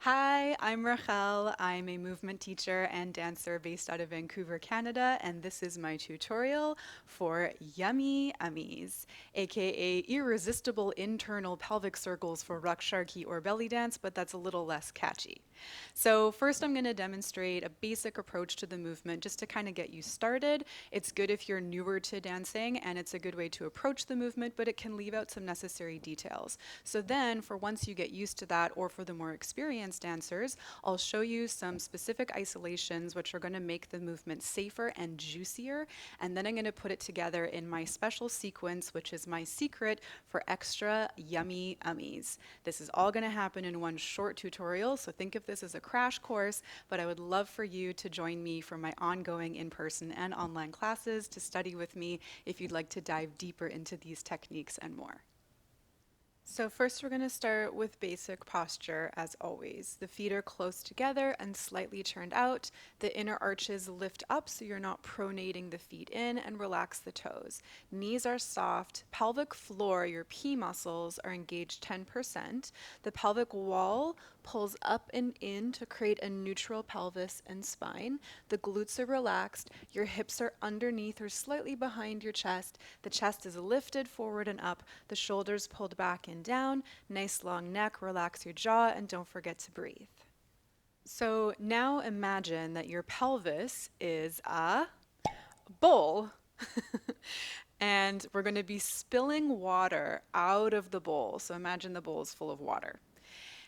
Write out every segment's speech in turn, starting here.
Hi, I'm Rahel. I'm a movement teacher and dancer based out of Vancouver, Canada, and this is my tutorial for Yummy Ummies, aka irresistible internal pelvic circles for Raksharki or belly dance, but that's a little less catchy. So first I'm going to demonstrate a basic approach to the movement just to kind of get you started. It's good if you're newer to dancing and it's a good way to approach the movement, but it can leave out some necessary details. So then for once you get used to that or for the more experienced dancers, I'll show you some specific isolations which are going to make the movement safer and juicier. And then I'm going to put it together in my special sequence, which is my secret for extra yummy ummies. This is all going to happen in one short tutorial, so think of this as a crash course, but I would love for you to join me for my ongoing in-person and online classes to study with me if you'd like to dive deeper into these techniques and more. So first we're going to start with basic posture as always. The feet are close together and slightly turned out. The inner arches lift up so you're not pronating the feet in, and relax the toes. Knees are soft. Pelvic floor, your P muscles, are engaged 10%. The pelvic wall pulls up and in to create a neutral pelvis and spine. The glutes are relaxed. Your hips are underneath or slightly behind your chest. The chest is lifted forward and up. The shoulders pulled back and down. Nice long neck. Relax your jaw and don't forget to breathe. So now imagine that your pelvis is a bowl. And we're going to be spilling water out of the bowl. So imagine the bowl is full of water.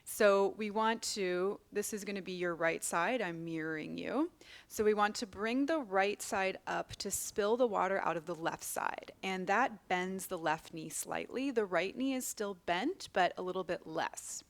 So we want to, this is going to be your right side, I'm mirroring you. So we want to bring the right side up to spill the water out of the left side. And that bends the left knee slightly. The right knee is still bent, but a little bit less.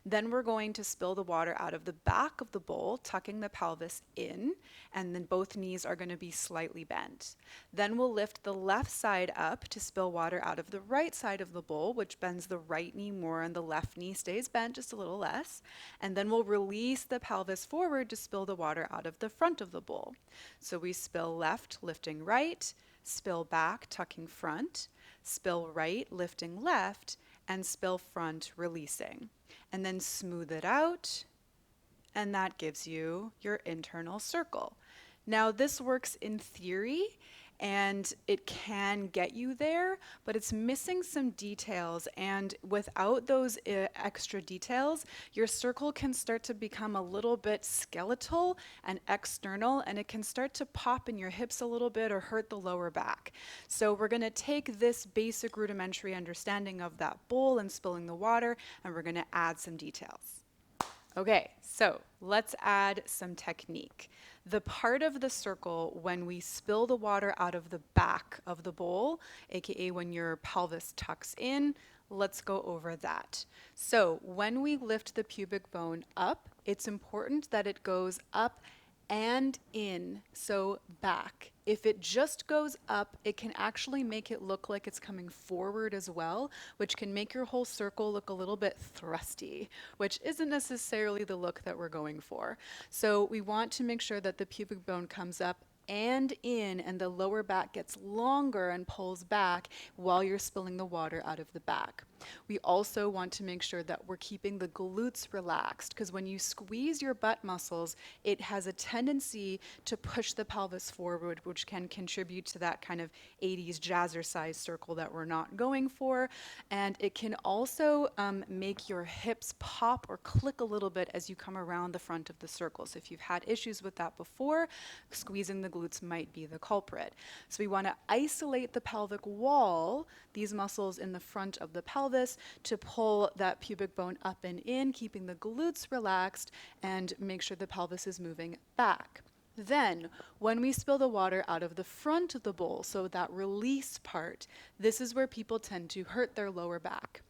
Then we're going to spill the water out of the back of the bowl, tucking the pelvis in, and then both knees are going to be slightly bent. Then we'll lift the left side up to spill water out of the right side of the bowl, which bends the right knee more and the left knee stays bent just a little less. And then we'll release the pelvis forward to spill the water out of the front of the bowl. So we spill left, lifting right, spill back, tucking front, spill right, lifting left, and spill front, releasing. And then smooth it out, and that gives you your internal circle. Now, this works in theory, and it can get you there, but it's missing some details, and without those extra details, your circle can start to become a little bit skeletal and external, and it can start to pop in your hips a little bit or hurt the lower back. So we're going to take this basic rudimentary understanding of that bowl and spilling the water, and we're going to add some details. Okay, so let's add some technique. The part of the circle when we spill the water out of the back of the bowl, aka when your pelvis tucks in, let's go over that. So when we lift the pubic bone up, it's important that it goes up and in, so back. If it just goes up, it can actually make it look like it's coming forward as well, which can make your whole circle look a little bit thrusty, which isn't necessarily the look that we're going for. So we want to make sure that the pubic bone comes up and in, and the lower back gets longer and pulls back while you're spilling the water out of the back. We also want to make sure that we're keeping the glutes relaxed, because when you squeeze your butt muscles, it has a tendency to push the pelvis forward, which can contribute to that kind of 80s jazzercise circle that we're not going for. And it can also make your hips pop or click a little bit as you come around the front of the circle. So if you've had issues with that before, squeezing the glutes might be the culprit. So we want to isolate the pelvic wall, these muscles in the front of the pelvis, to pull that pubic bone up and in, keeping the glutes relaxed, and make sure the pelvis is moving back. Then, when we spill the water out of the front of the bowl, so that release part, this is where people tend to hurt their lower back.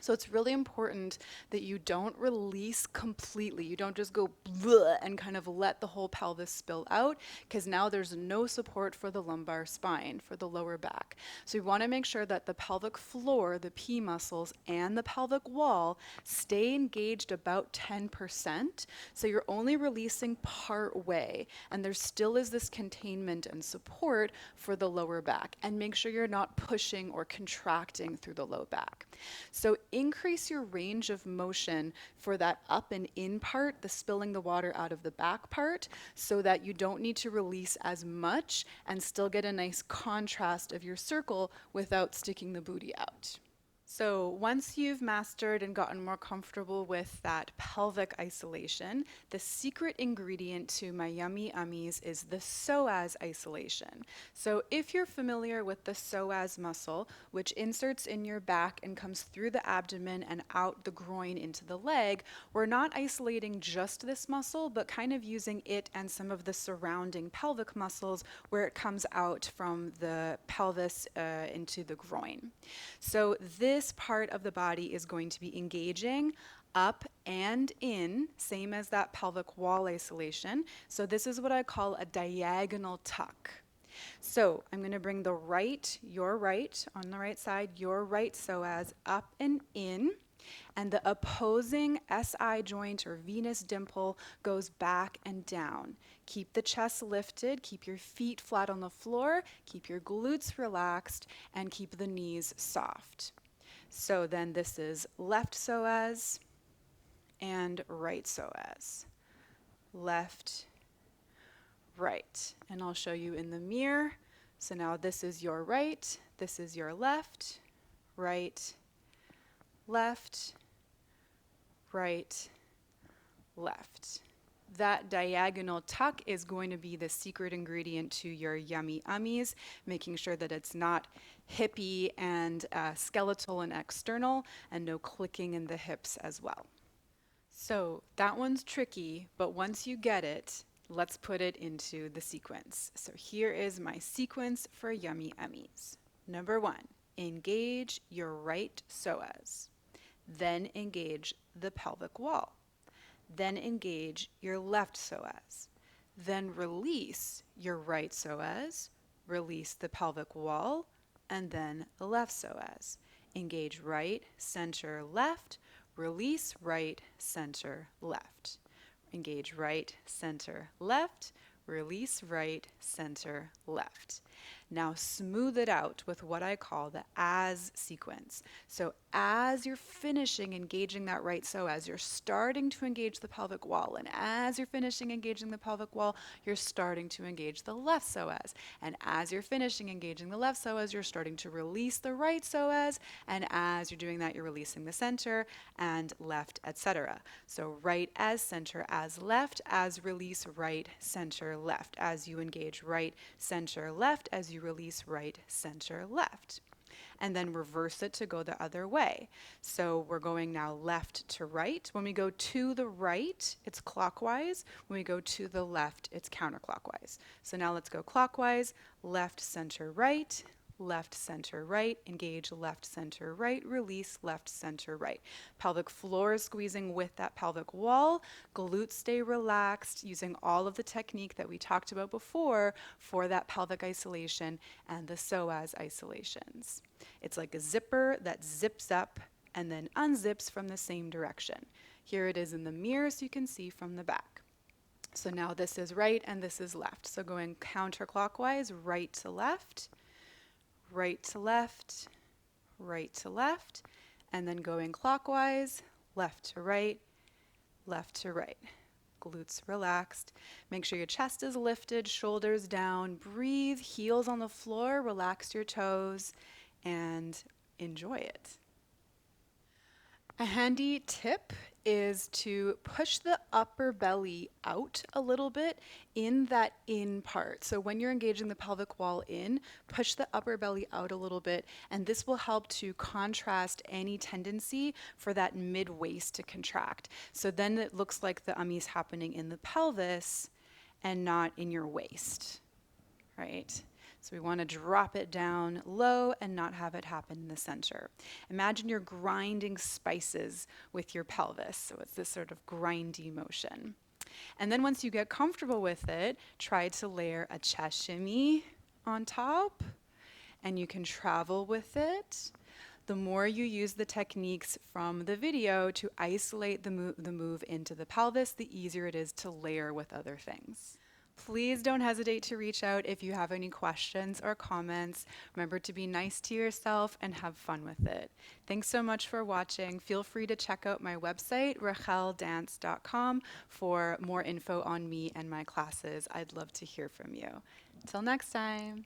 So it's really important that you don't release completely. You don't just go bleh and kind of let the whole pelvis spill out, because now there's no support for the lumbar spine, for the lower back. So we want to make sure that the pelvic floor, the P muscles, and the pelvic wall stay engaged about 10%. So you're only releasing part way, and there still is this containment and support for the lower back. And make sure you're not pushing or contracting through the low back. So increase your range of motion for that up and in part, the spilling the water out of the back part, so that you don't need to release as much and still get a nice contrast of your circle without sticking the booty out. So once you've mastered and gotten more comfortable with that pelvic isolation, the secret ingredient to my Yummi Ummies is the psoas isolation. So if you're familiar with the psoas muscle, which inserts in your back and comes through the abdomen and out the groin into the leg, we're not isolating just this muscle, but kind of using it and some of the surrounding pelvic muscles where it comes out from the pelvis into the groin. So this part of the body is going to be engaging up and in, same as that pelvic wall isolation. So this is what I call a diagonal tuck. So I'm going to bring the right, your right, on the right side, your right psoas up and in, and the opposing SI joint or Venus dimple goes back and down. Keep the chest lifted, keep your feet flat on the floor, keep your glutes relaxed, and keep the knees soft. So then this is left psoas and right psoas. Left, right. And I'll show you in the mirror. So now this is your right, this is your left, right, left, right, left. That diagonal tuck is going to be the secret ingredient to your Yummi Ummies, making sure that it's not hippie and skeletal and external, and no clicking in the hips as well. So that one's tricky, but once you get it, let's put it into the sequence. So here is my sequence for Yummi Ummies. Number 1, engage your right psoas. Then engage the pelvic wall. Then engage your left psoas. Then release your right psoas, release the pelvic wall, and then the left psoas. Engage right, center, left, release right, center, left. Engage right, center, left, release right, center, left. Now smooth it out with what I call the as sequence. So as you're finishing engaging that right psoas, you're starting to engage the pelvic wall. And as you're finishing engaging the pelvic wall, you're starting to engage the left psoas. And as you're finishing engaging the left psoas, you're starting to release the right psoas. And as you're doing that, you're releasing the center and left, etc. So right as center as left, as release right, center, left. As you engage right, center, left, as you release right, center, left. And then reverse it to go the other way. So we're going now left to right. When we go to the right, it's clockwise. When we go to the left, it's counterclockwise. So now let's go clockwise, left, center, right, left, center, right, engage left, center, right, release left, center, right. Pelvic floor is squeezing with that pelvic wall. Glutes stay relaxed using all of the technique that we talked about before for that pelvic isolation and the psoas isolations. It's like a zipper that zips up and then unzips from the same direction. Here it is in the mirror so you can see from the back. So now this is right and this is left. So going counterclockwise, right to left, right to left, right to left, and then going clockwise, left to right, left to right. Glutes relaxed. Make sure your chest is lifted, shoulders down. Breathe, heels on the floor, relax your toes, and enjoy it. A handy tip is to push the upper belly out a little bit in that in part. So when you're engaging the pelvic wall in, push the upper belly out a little bit, and this will help to contrast any tendency for that mid-waist to contract. So then it looks like the ummies happening in the pelvis and not in your waist, right? So we want to drop it down low and not have it happen in the center. Imagine you're grinding spices with your pelvis. So it's this sort of grindy motion. And then once you get comfortable with it, try to layer a chest shimmy on top, and you can travel with it. The more you use the techniques from the video to isolate the move into the pelvis, the easier it is to layer with other things. Please don't hesitate to reach out if you have any questions or comments. Remember to be nice to yourself and have fun with it. Thanks so much for watching. Feel free to check out my website, racheldance.com, for more info on me and my classes. I'd love to hear from you. Till next time.